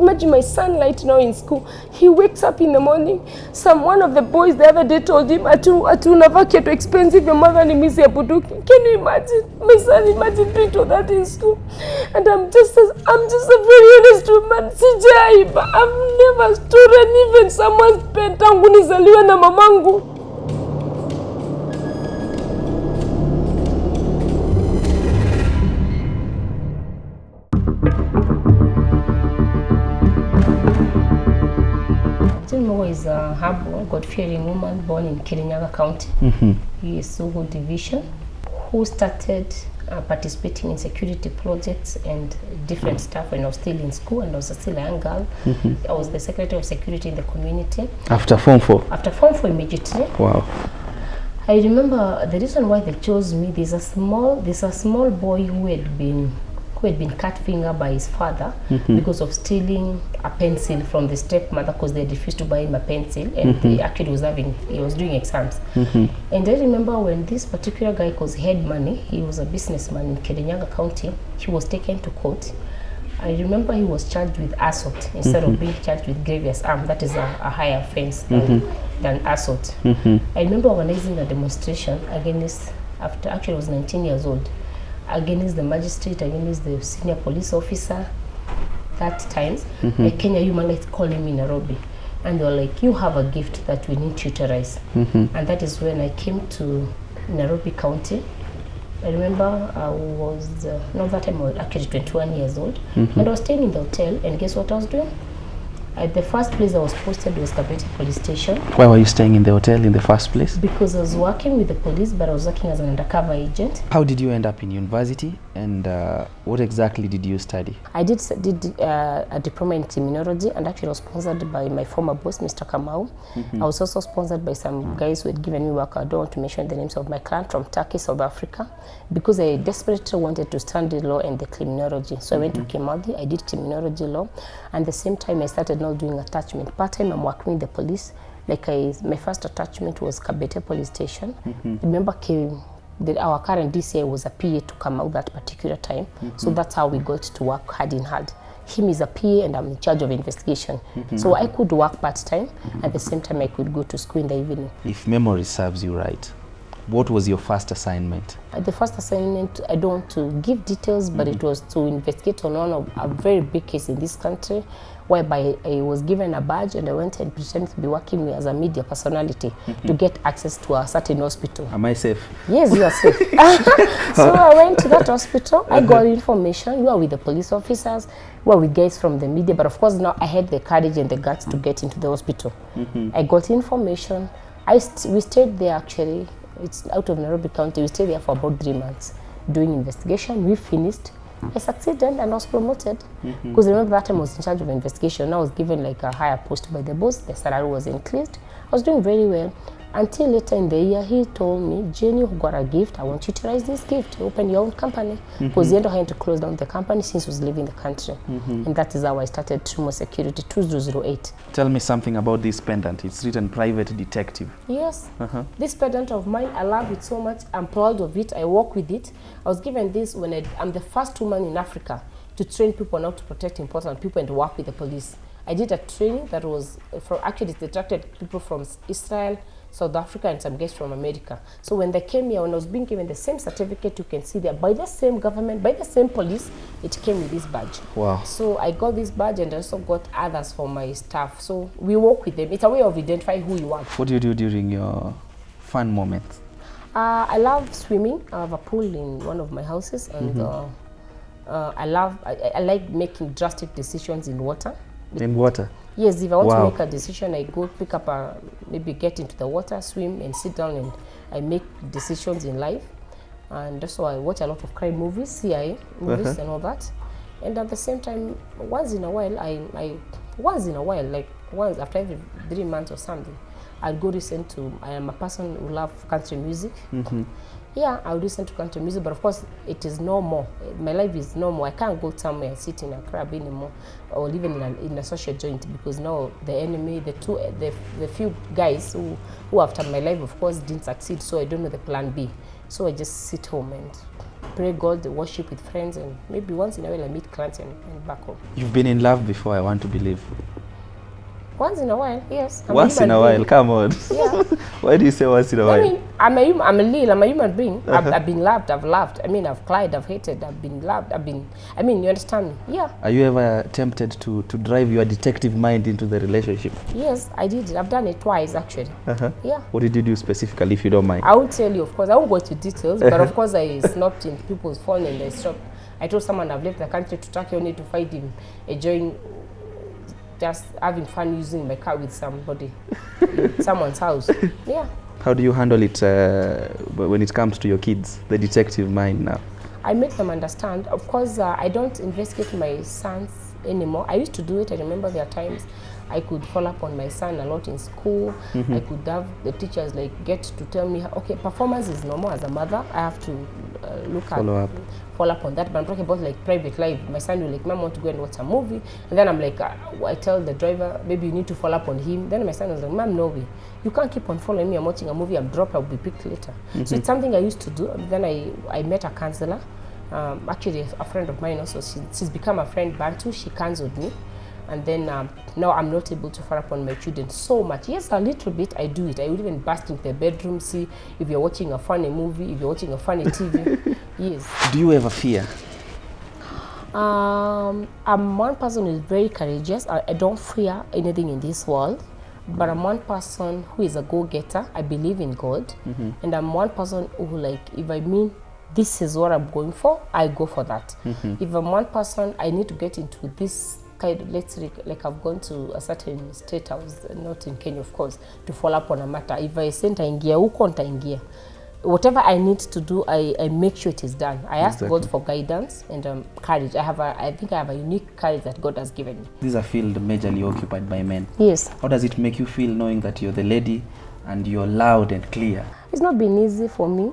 Imagine my son right now in school. He wakes up in the morning. One of the boys the other day told him, "Atuna kitu expensive, your mother ni misi ya buduki." Can you imagine? My son, imagine doing all that in school. And I'm just a very honest woman. Sijaiba. I've never stolen even someone's pen tangu nizaliwe na mamangu. Jane Mugo is a humble, God-fearing woman born in Kirinyaga County, Sugu Division, who started participating in security projects and different stuff when I was still in school and I was still a young girl. I was the secretary of security in the community. After Form 4? After Form 4 immediately. Wow. I remember the reason why they chose me, there's a small boy who had been cut finger by his father because of stealing a pencil from the stepmother because they refused to buy him a pencil, and he was doing exams. And I remember when this particular guy, because he had money, he was a businessman in Kirinyaga County, he was taken to court. I remember he was charged with assault instead of being charged with grievous harm. That is a higher offense than assault. I remember organizing a demonstration against, actually I was 19 years old, against the magistrate, against the senior police officer that times. Like Kenya Human Rights calling me Nairobi. And they were like, you have a gift that we need to utilize. And that is when I came to Nairobi County. I remember I was, that time I was actually 21 years old. And I was staying in the hotel, and guess what I was doing? The first place I was posted was Kabete Police Station. Why were you staying in the hotel in the first place? Because I was working with the police, but I was working as an undercover agent. How did you end up in university, and what exactly did you study? I did a diploma in criminology, and actually was sponsored by my former boss, Mr. Kamau. I was also sponsored by some guys who had given me work. I don't want to mention the names of my client, from Turkey, South Africa, because I desperately wanted to study law and the criminology. So I went to Kimathi, I did criminology law, and at the same time I started now doing attachment. Part-time I'm working with the police. My first attachment was Kabete Police Station. Remember our current DCI was a PA to come out that particular time. So that's how we got to work hand in hand. Him is a PA and I'm in charge of investigation. So I could work part-time. At the same time I could go to school in the evening. If memory serves you right, what was your first assignment? The first assignment, I don't want to give details, but it was to investigate on one of a very big case in this country, whereby I was given a badge and I went and pretended to be working as a media personality to get access to a certain hospital. Am I safe? Yes, you are safe. So I went to that hospital, I got information, you are with the police officers, you are with guys from the media, but of course now I had the courage and the guts to get into the hospital. I got information, we stayed there actually. It's out of Nairobi County. We stayed there for about 3 months doing investigation. We finished. I succeeded and I was promoted. Because remember that time I was in charge of investigation. I was given like a higher post by the boss. The salary was increased. I was doing very well. Until later in the year, he told me, Jane, you got a gift. I want you to utilize this gift. Open your own company. Because he ended up having to close down the company since he was leaving the country. And that is how I started Tumo Security 2008. Tell me something about this pendant. It's written Private Detective. Yes. This pendant of mine, I love it so much. I'm proud of it. I work with it. I was given this when I'm the first woman in Africa to train people on how to protect important people and to work with the police. I did a training that was, actually it attracted people from Israel, South Africa, and some guests from America. So when they came here, when I was being given the same certificate, you can see there, by the same government, by the same police, it came with this badge. Wow. So I got this badge and I also got others for my staff. So we work with them. It's a way of identifying who you are. What do you do during your fun moments? I love swimming. I have a pool in one of my houses, and I like making drastic decisions in water. In water? Yes, if I want to make a decision, I go pick up maybe get into the water, swim, and sit down, and I make decisions in life. And also I watch a lot of crime movies, CIA movies and all that. And at the same time, once in a while, like once after every 3 months or something, I'll go listen to, I am a person who loves country music. Yeah, I'll listen to country music, but of course it is no more. My life is no more. I can't go somewhere and sit in a club anymore, or even in a social joint, because now the enemy, the few guys who after my life, of course, didn't succeed, so I don't know the plan B. So I just sit home and pray God, they worship with friends, and maybe once in a while I meet clients and back home. You've been in love before, I want to believe. Once in a while, yes. Once in a while, come on. Yeah. Why do you say once in a while? I mean, I'm a human being. I've been loved, I've laughed. I mean, I've cried, I've hated, I've been loved, I mean, you understand me? Yeah. Are you ever tempted to drive your detective mind into the relationship? Yes, I did it. I've done it twice, actually. Yeah. What did you do specifically, if you don't mind? I will tell you, of course. I won't go into details, but of course I snapped in people's phone and I stopped. I told someone I've left the country to Turkey only to find him enjoying, just having fun using my car with somebody in someone's house. Yeah. How do you handle it when it comes to your kids, the detective mind now? I make them understand. Of course, I don't investigate my sons anymore. I used to do it. I remember there are times I could follow up on my son a lot in school. I could have the teachers like get to tell me, okay, performance is normal as a mother. I have to follow up on that. But I'm talking about like private life. My son will like, Mom, want to go and watch a movie. And then I'm like, I tell the driver, maybe you need to follow up on him. Then my son was like, Mom, no way. You can't keep on following me. I'm watching a movie. I'm dropped. I'll be picked later. So it's something I used to do. Then I met a counselor. Actually, a friend of mine also. She's become a friend, Bantu. She counseled me. And then now I'm not able to follow up on my children so much. Yes, a little bit, I do it. I would even burst into the bedroom, see if you're watching a funny movie, if you're watching a funny TV. Yes. Do you ever fear? I'm one person who is very courageous. I don't fear anything in this world. But I'm one person who is a go-getter. I believe in God. And I'm one person who, like, if I mean this is what I'm going for, I go for that. If I'm one person, I need to get into this kind, let's say, like I've gone to a certain state house, not in Kenya, of course, to follow up on a matter. If I say nitaingia huko, nitaingia. Whatever I need to do, I make sure it is done. I ask God for guidance and courage. I think I have a unique courage that God has given me. This is a field majorly occupied by men. Yes. How does it make you feel knowing that you're the lady and you're loud and clear? It's not been easy for me.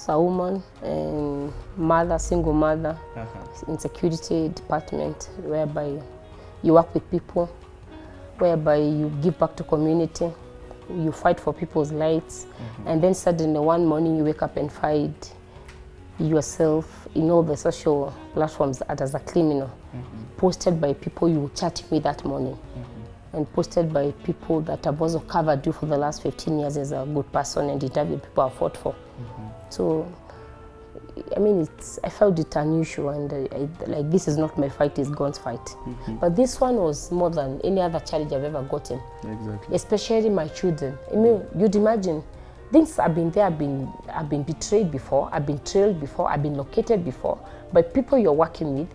A woman and mother, single mother, in security department, whereby you work with people, whereby you give back to community, you fight for people's lives, and then suddenly one morning you wake up and find yourself in all the social platforms as a criminal, posted by people you were chatting with that morning, and posted by people that have also covered you for the last 15 years as a good person and interviewed people I fought for. So, I mean, I felt it unusual, and like, this is not my fight, it's God's fight. But this one was more than any other challenge I've ever gotten. Exactly. Especially my children. I mean, you'd imagine, things I've been there, I've been betrayed before, I've been trailed before, I've been located before by people you're working with.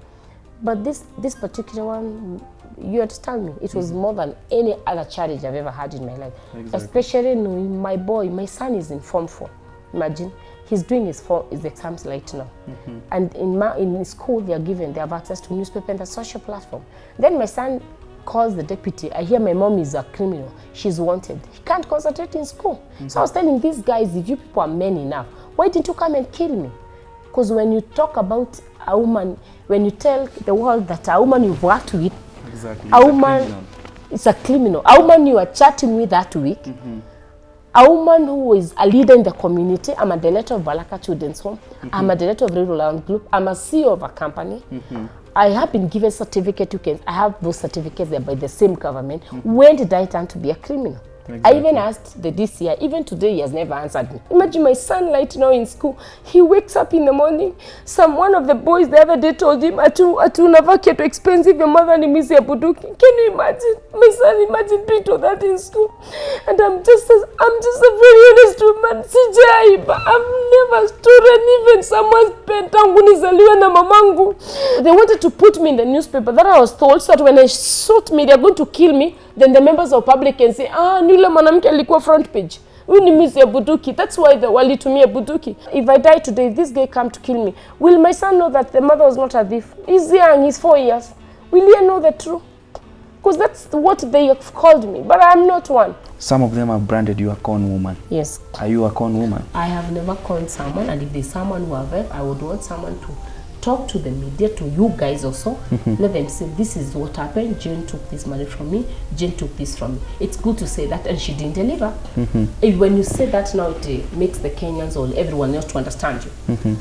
But this particular one, you understand me, it was more than any other challenge I've ever had in my life. Exactly. Especially knowing my son is in Form 4. Imagine, he's doing his exams right now. And in school, they have access to newspaper and the social platform. Then my son calls the deputy. I hear my mom is a criminal. She's wanted. He can't concentrate in school. So I was telling these guys, if you people are men enough, why didn't you come and kill me? Because when you talk about a woman, when you tell the world that a woman you've worked with, a woman is a criminal. A woman you are chatting with that week, a woman who is a leader in the community. I'm a director of Balaka Children's Home. I'm a director of Rural Land Group. I'm a CEO of a company. I have been given certificate. I have those certificates there by the same government. When did I turn to be a criminal? Exactly. I even asked the DCI, even today he has never answered me. Imagine my son right now in school. He wakes up in the morning. One of the boys the other day told him, Atu expensive, your mother name is Buduki. Can you imagine? My son, imagine doing all that in school. And I'm just a very honest woman. I've never stolen even someone's pen. They wanted to put me in the newspaper. That I was told, so that when they shot me, they're going to kill me. Then the members of public can say, Nula manamke alikuwa front page. Buduki. That's why the walitumia Buduki. If I die today, if this guy come to kill me, will my son know that the mother was not a thief? He's young, he's 4 years. Will he know the truth? Because that's what they have called me, but I'm not one. Some of them have branded you a con woman. Yes. Are you a con woman? I have never conned someone, and if there's someone who have, I would want someone talk to the media, to you guys also. Let them say, this is what happened. Jane took this money from me. Jane took this from me. It's good to say that, and she didn't deliver. When you say that now, it makes the Kenyans or everyone else to understand you.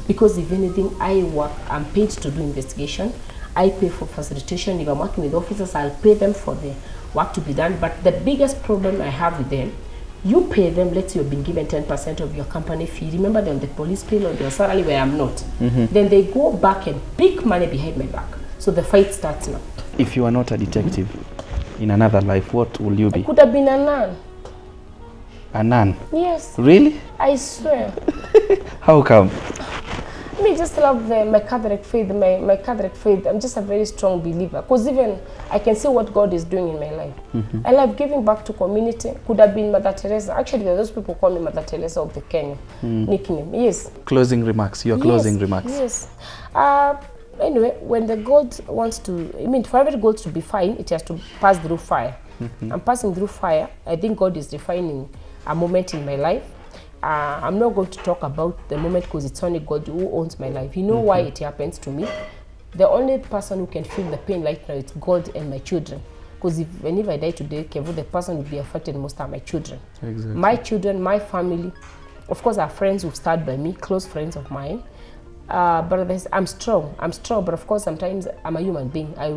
Because if anything, I'm paid to do investigation. I pay for facilitation. If I'm working with officers, I'll pay them for the work to be done. But the biggest problem I have with them, you pay them, let's say you've been given 10% of your company fee. Remember, they're on the police pay or their salary where I'm not. Then they go back and pick money behind my back. So the fight starts now. If you are not a detective in another life, what will you be? I could have been a nun. A nun? Yes. Really? I swear. How come? I just love my Catholic faith. My Catholic faith, I'm just a very strong believer. Because even I can see what God is doing in my life. I love giving back to community. Could have been Mother Teresa. Actually, those people call me Mother Teresa of the Kenya nickname. Yes. Closing remarks. Your closing remarks. Yes. Anyway, when the God wants to, for every God to be fine, it has to pass through fire. I'm passing through fire. I think God is defining a moment in my life. I'm not going to talk about the moment because it's only God who owns my life. You know why it happens to me? The only person who can feel the pain right now is God and my children. Because if I die today, the person who will be affected most are my children. Exactly. My children, my family. Of course, our friends who stand by me, close friends of mine. But I'm strong, but of course sometimes I'm a human being. I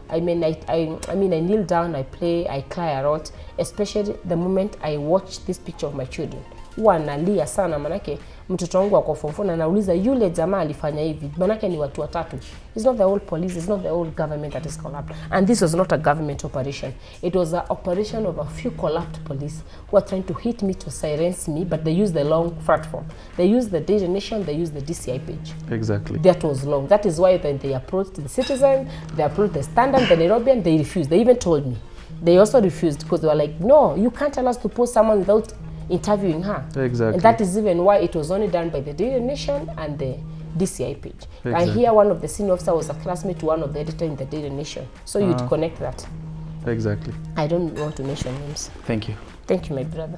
kneel down, I play, I cry a lot, especially the moment I watch this picture of my children. Huwa nalia sana manake mtoto wangu wako form 4 na nauliza yule jamaa alifanya hivi. Manake ni watu watatu. It's not the whole police, it's not the whole government that is corrupt. And this was not a government operation. It was an operation of a few corrupt police who are trying to hit me, to silence me, but they used the long platform. They used the Daily Nation, they used the DCI page. Exactly. That was long. That is why then they approached the Citizen, they approached the Standard, the Nairobian, they refused. They even told me. They also refused because they were like, no, you can't tell us to post someone without interviewing her. Exactly. And that is even why it was only done by the Daily Nation and the DCI page. Exactly. And here one of the senior officers was a classmate to one of the editors in the Daily Nation. So you'd connect that. Exactly. I don't want to mention names. Thank you. Thank you, my brother.